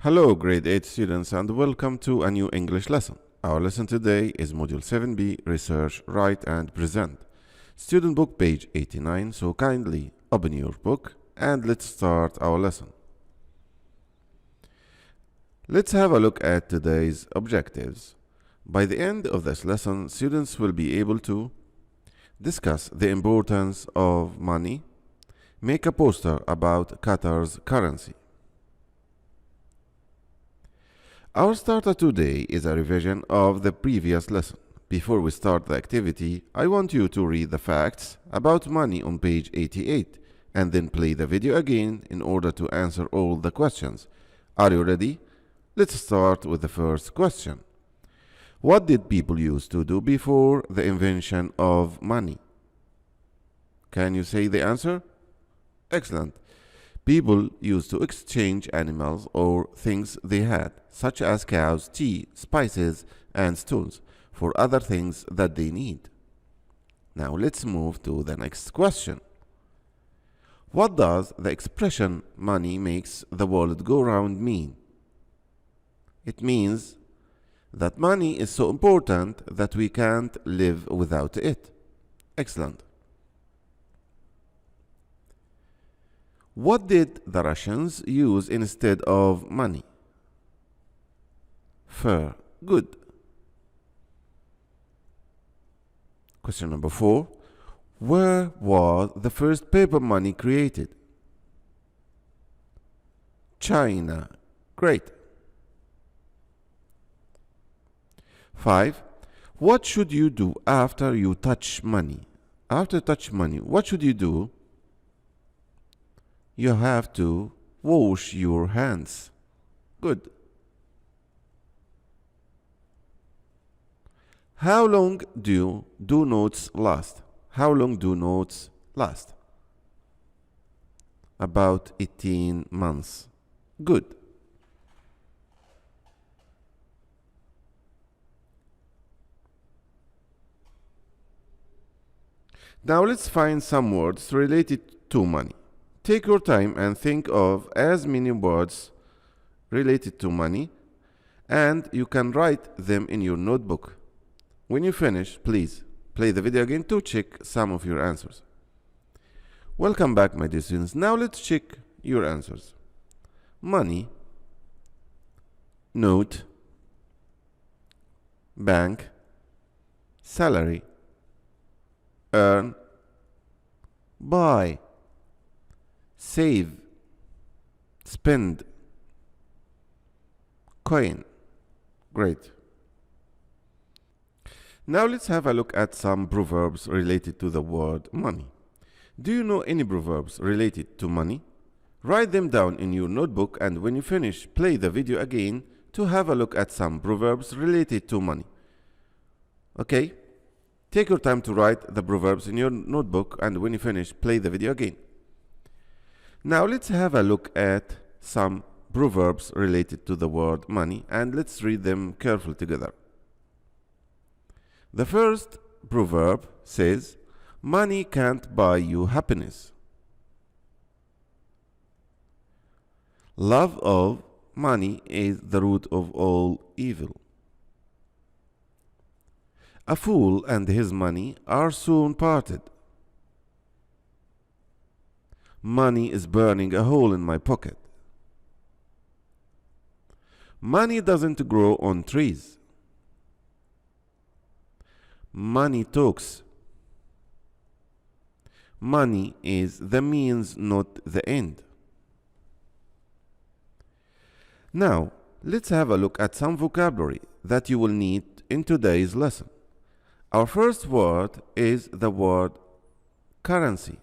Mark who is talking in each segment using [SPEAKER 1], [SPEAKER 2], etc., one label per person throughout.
[SPEAKER 1] Hello, grade 8 students, and welcome to a new English lesson. Our lesson today is Module 7b, Research, Write, and Present. Student book, page 89, so kindly open your book and let's start our lesson. Let's have a look at today's objectives. By the end of this lesson, students will be able to discuss the importance of money, make a poster about Qatar's currency. Our starter today is a revision of the previous lesson. Before we start the activity, I want you to read the facts about money on page 88 and then play the video again in order to answer all the questions. Are you ready? Let's start with the first question. What did people used to do before the invention of money? Can you say the answer? Excellent. People used to exchange animals or things they had, such as cows, tea, spices, and stones, for other things that they need. Now let's move to the next question. What does the expression money makes the world go round mean? It means that money is so important that we can't live without it. Excellent. What did the Russians use instead of money? Fur. Good. Question number 4. Where was the first paper money created? China. Great. 5. What should you do after you touch money? After touch money, what should you do? You have to wash your hands. Good. How long do notes last? How long do notes last? About 18 months. Good. Now let's find some words related to money. Take your time and think of as many words related to money, and you can write them in your notebook. When you finish, please play the video again to check some of your answers. Welcome back, my dear students. Now let's check your answers. Money, note, bank, salary, earn, buy, save, spend, coin. Great. Now let's have a look at some proverbs related to the word money. Do you know any proverbs related to money? Write them down in your notebook, and when you finish, play the video again to have a look at some proverbs related to money. Okay? Take your time to write the proverbs in your notebook, and when you finish, play the video again. Now let's have a look at some proverbs related to the word money, and let's read them carefully together. The first proverb says, money can't buy you happiness. Love of money is the root of all evil. A fool and his money are soon parted. Money is burning a hole in my pocket. Money doesn't grow on trees. Money talks. Money is the means, not the end. Now, let's have a look at some vocabulary that you will need in today's lesson. Our first word is the word currency.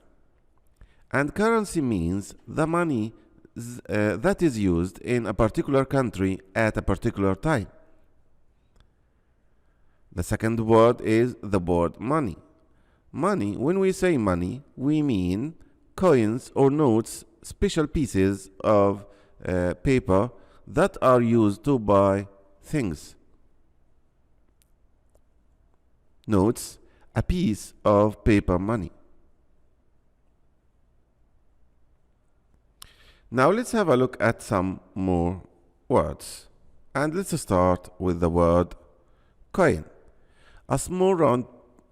[SPEAKER 1] And currency means the money that is used in a particular country at a particular time. The second word is the word money. Money, when we say money, we mean coins or notes, special pieces of paper that are used to buy things. Notes, a piece of paper money. Now let's have a look at some more words. And let's start with the word coin. A small round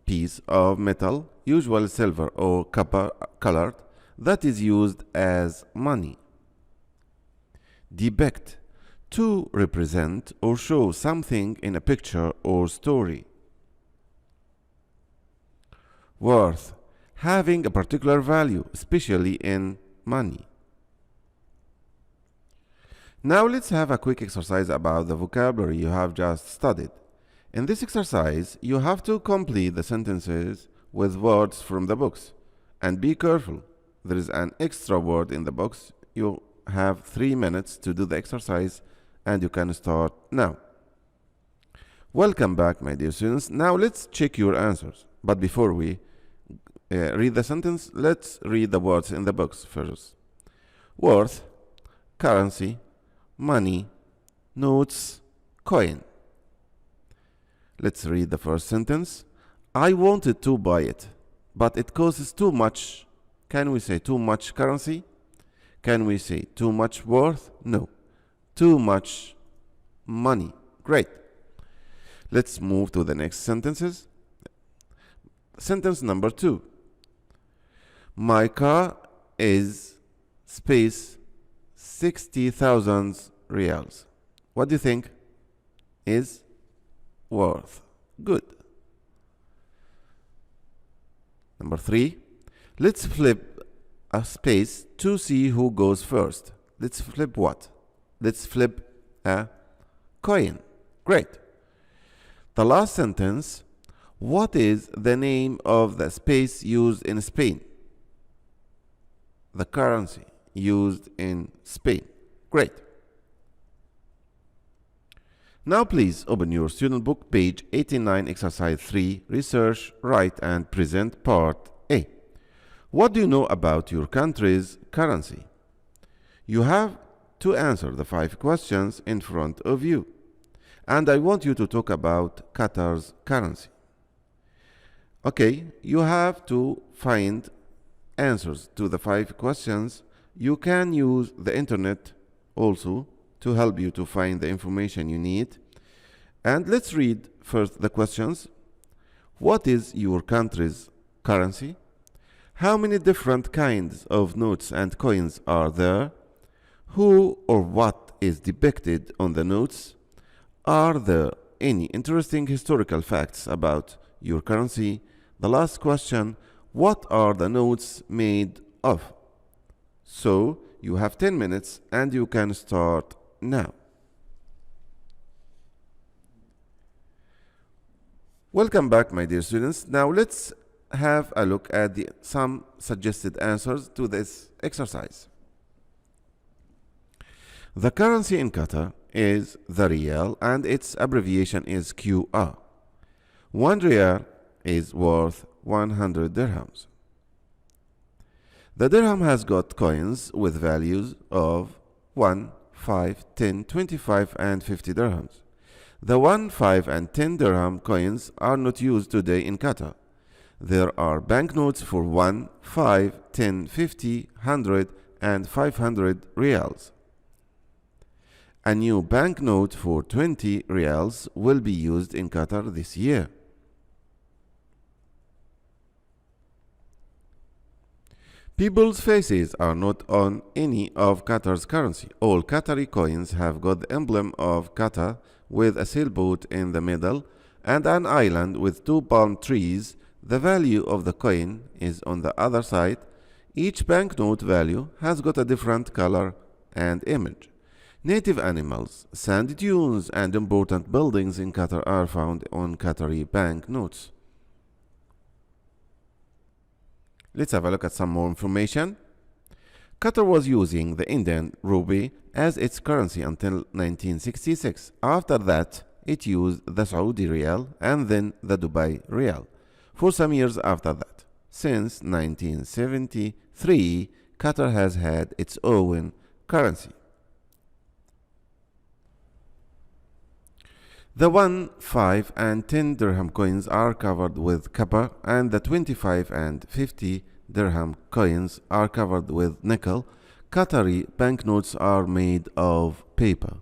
[SPEAKER 1] piece of metal, usually silver or copper colored, that is used as money. Depict, to represent or show something in a picture or story. Worth, having a particular value, especially in money. Now let's have a quick exercise about the vocabulary you have just studied. In this exercise, you have to complete the sentences with words from the books. And be careful, there is an extra word in the box. You have 3 minutes to do the exercise and you can start now. Welcome back, my dear students. Now let's check your answers. But before we read the sentence, let's read the words in the box first. Worth, currency, money, notes, coin. Let's read the first sentence. I wanted to buy it, but it costs too much. Can we say too much currency? Can we say too much worth? No. Too much money. Great. Let's move to the next sentences. Sentence number 2. My car is space 60,000 reals. What do you think is worth? Good. Number 3. Let's flip a space to see who goes first. Let's flip what? Let's flip a coin. Great. The last sentence. What is the name of the space used in Spain? The currency used in Spain. Great. Now please open your student book, page 89, exercise 3, research, write and present, part A. What do you know about your country's currency? You have to answer the 5 questions in front of you. And I want you to talk about Qatar's currency. Okay, you have to find answers to the 5 questions. You can use the internet also to help you to find the information you need. And let's read first the questions. What is your country's currency? How many different kinds of notes and coins are there? Who or what is depicted on the notes? Are there any interesting historical facts about your currency? The last question, what are the notes made of? So, you have 10 minutes and you can start now. Welcome back, my dear students. Now let's have a look at some suggested answers to this exercise. The currency in Qatar is the rial and its abbreviation is QR. 1 rial is worth 100 dirhams. The dirham has got coins with values of 1, 5, 10, 25 and 50 dirhams. The 1, 5 and 10 dirham coins are not used today in Qatar. There are banknotes for 1, 5, 10, 50, 100 and 500 rials. A new banknote for 20 rials will be used in Qatar this year. People's faces are not on any of Qatar's currency. All Qatari coins have got the emblem of Qatar with a sailboat in the middle and an island with 2 palm trees. The value of the coin is on the other side. Each banknote value has got a different color and image. Native animals, sand dunes and important buildings in Qatar are found on Qatari banknotes. Let's have a look at some more information. Qatar was using the Indian rupee as its currency until 1966. After that, it used the Saudi rial and then the Dubai rial for some years after that. Since 1973, Qatar has had its own currency. The 1, 5 and 10 dirham coins are covered with copper and the 25 and 50 dirham coins are covered with nickel. Qatari banknotes are made of paper.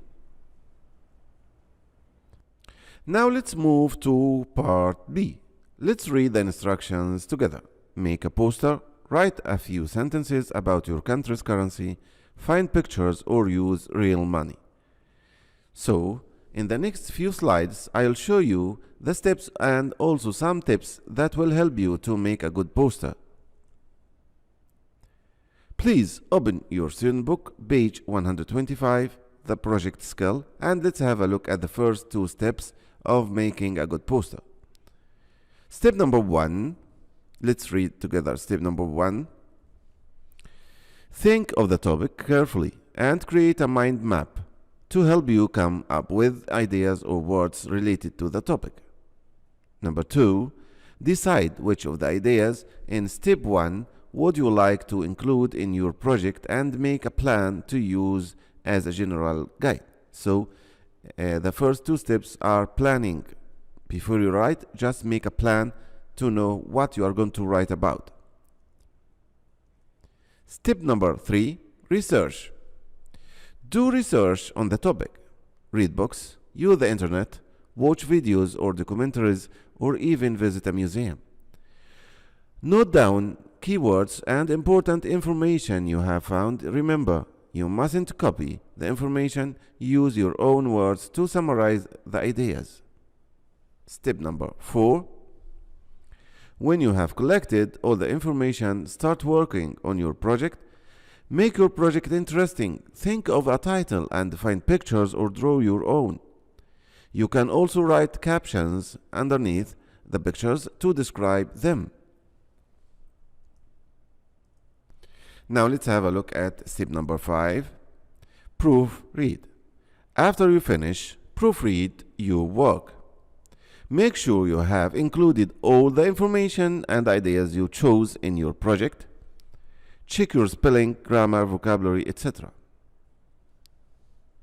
[SPEAKER 1] Now let's move to part B. Let's read the instructions together. Make a poster, write a few sentences about your country's currency, find pictures or use real money. So, in the next few slides, I'll show you the steps and also some tips that will help you to make a good poster. Please open your student book, page 125, the project skill, and let's have a look at the first two steps of making a good poster. Step number 1, let's read together. Step number 1, think of the topic carefully and create a mind map to help you come up with ideas or words related to the topic. Number 2, decide which of the ideas in step 1 would you like to include in your project and make a plan to use as a general guide. So the first two steps are planning. Before you write, just make a plan to know what you are going to write about. Step number 3, research. Do research on the topic. Read books, use the internet, watch videos or documentaries, or even visit a museum. Note down keywords and important information you have found. Remember, you mustn't copy the information. Use your own words to summarize the ideas. Step number 4. When you have collected all the information, start working on your project. Make your project interesting. Think of a title and find pictures or draw your own. You can also write captions underneath the pictures to describe them. Now let's have a look at step number 5, proofread. After you finish, proofread your work. Make sure you have included all the information and ideas you chose in your project. Check your spelling, grammar, vocabulary, etc.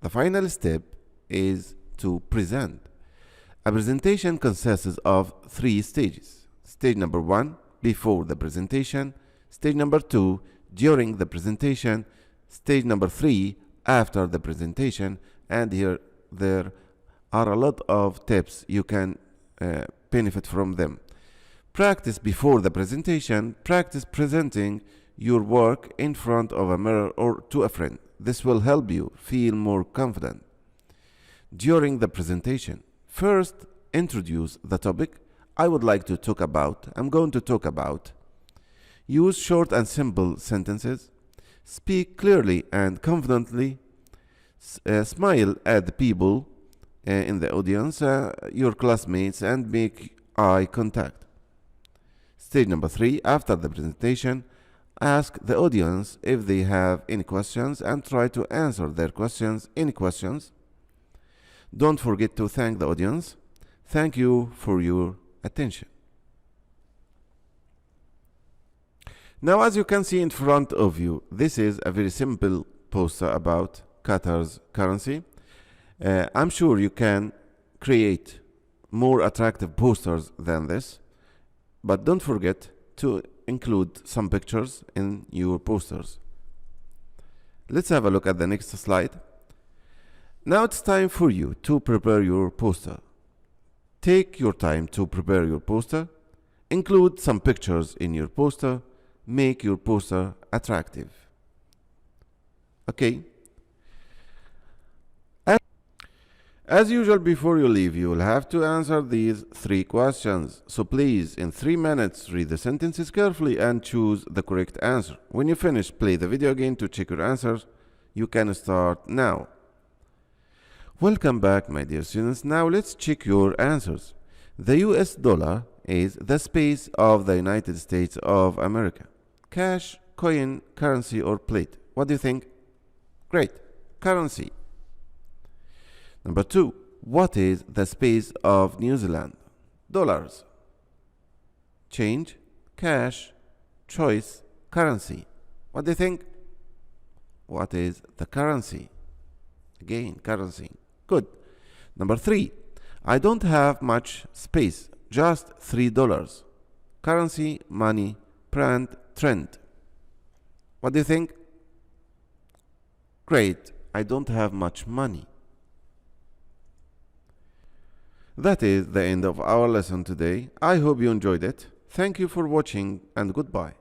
[SPEAKER 1] The final step is to present. A presentation consists of 3 stages. Stage number 1, before the presentation. Stage number 2, during the presentation. Stage number 3, after the presentation. And here there are a lot of tips you can benefit from them. Practice before the presentation. Practice presenting your work in front of a mirror or to a friend. This will help you feel more confident. During the presentation, first introduce the topic I'm going to talk about. Use short and simple sentences. Speak clearly and confidently. Smile at the people in the audience, your classmates, and make eye contact. Stage number 3, after the presentation, ask the audience if they have any questions and try to answer their questions. Any questions? Don't forget to thank the audience. Thank you for your attention. Now, as you can see in front of you, this is a very simple poster about Qatar's currency. I'm sure you can create more attractive posters than this, but don't forget to include some pictures in your posters. Let's have a look at the next slide. Now it's time for you to prepare your poster. Take your time to prepare your poster. Include some pictures in your poster. Make your poster attractive. Okay. As usual, before you leave, you will have to answer these 3 questions. So please, in 3 minutes, read the sentences carefully and choose the correct answer. When you finish, play the video again to check your answers. You can start now. Welcome back, my dear students. Now let's check your answers. The US dollar is the space of the United States of America. Cash, coin, currency, or plate? What do you think? Great. Currency. Number 2, what is the space of New Zealand? Dollars. Change, cash, choice, currency. What do you think? What is the currency? Again, currency. Good. Number 3, I don't have much space, just $3. Currency, money, brand, trend. What do you think? Great. I don't have much money. That is the end of our lesson today. I hope you enjoyed it. Thank you for watching and goodbye.